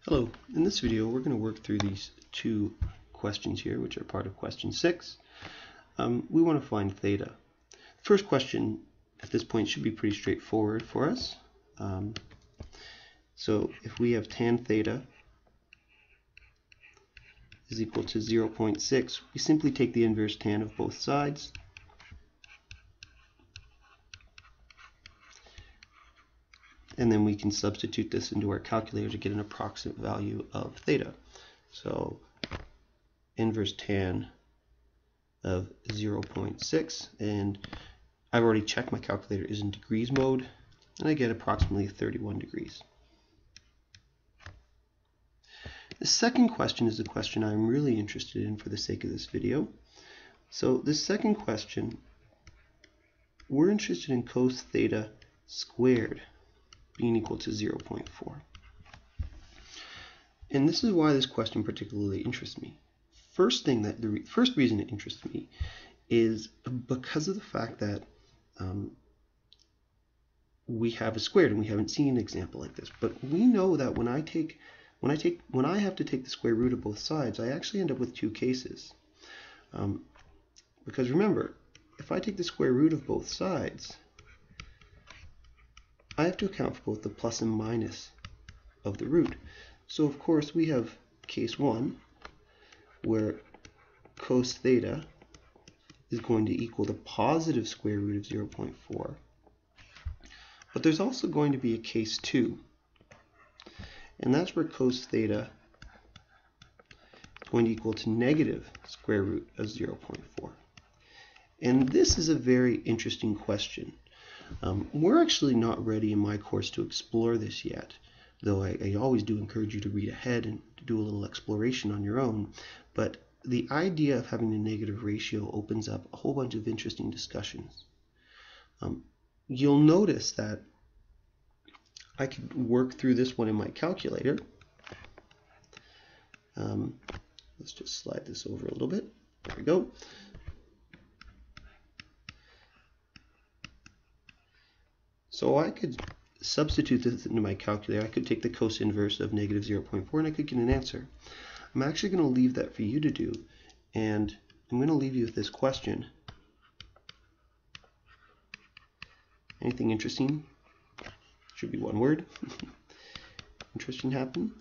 Hello, in this video we're going to work through these two questions here, which are part of question 6. We want to find theta. The first question at this point should be pretty straightforward for us. So if we have tan theta is equal to 0.6, we simply take the inverse tan of both sides. And then we can substitute this into our calculator to get an approximate value of theta. So inverse tan of 0.6, and I've already checked my calculator is in degrees mode, and I get approximately 31 degrees. The second question is the question I'm really interested in for the sake of this video. So this second question, we're interested in cos theta squared being equal to 0.4. And this is why this question particularly interests me. The first reason it interests me is because of the fact that we have a squared, and we haven't seen an example like this. But we know that when I have to take the square root of both sides, I actually end up with two cases. Because remember, if I take the square root of both sides, I have to account for both the plus and minus of the root. So of course we have case 1 where cos theta is going to equal the positive square root of 0.4. But there's also going to be a case 2, and that's where cos theta is going to equal to negative square root of 0.4. And this is a very interesting question. We're actually not ready in my course to explore this yet, though I always do encourage you to read ahead and to do a little exploration on your own. But the idea of having a negative ratio opens up a whole bunch of interesting discussions. You'll notice that I could work through this one in my calculator. Let's just slide this over a little bit. There we go. So I could substitute this into my calculator. I could take the cos inverse of negative 0.4 and I could get an answer. I'm actually going to leave that for you to do, and I'm going to leave you with this question. Anything interesting? Should be one word. Interesting happen?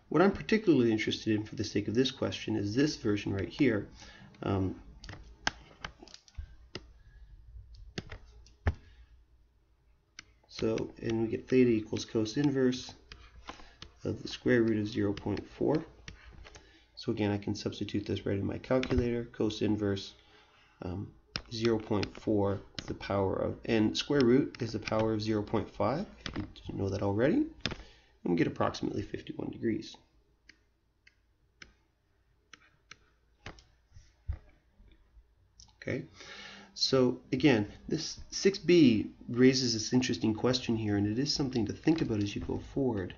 What I'm particularly interested in for the sake of this question is this version right here. And we get theta equals cos inverse of the square root of 0.4. So again, I can substitute this right in my calculator. Cos inverse 0.4 is the power of, and square root is the power of 0.5, if you didn't know that already. And we get approximately 51 degrees. Okay, so again, this 6b raises this interesting question here, and it is something to think about as you go forward.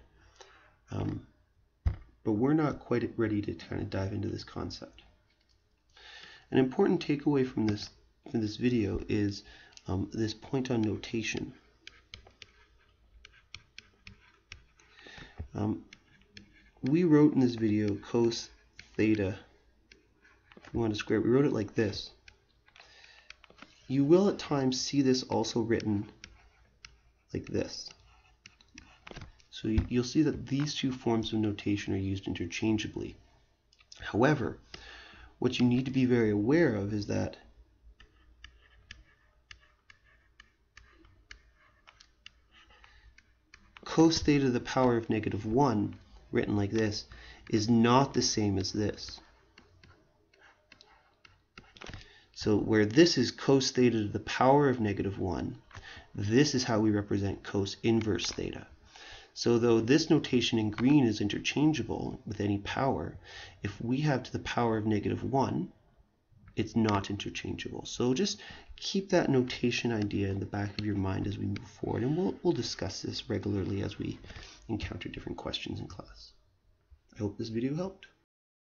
But we're not quite ready to kind of dive into this concept. An important takeaway from this video is this point on notation. We wrote in this video cos theta, if we want to square, we wrote it like this. You will at times see this also written like this. So you'll see that these two forms of notation are used interchangeably. However, what you need to be very aware of is that cos theta to the power of negative 1, written like this, is not the same as this. So where this is cos theta to the power of negative 1, this is how we represent cos inverse theta. So though this notation in green is interchangeable with any power, if we have to the power of negative 1, it's not interchangeable. So just keep that notation idea in the back of your mind as we move forward, and we'll discuss this regularly as we encounter different questions in class. I hope this video helped.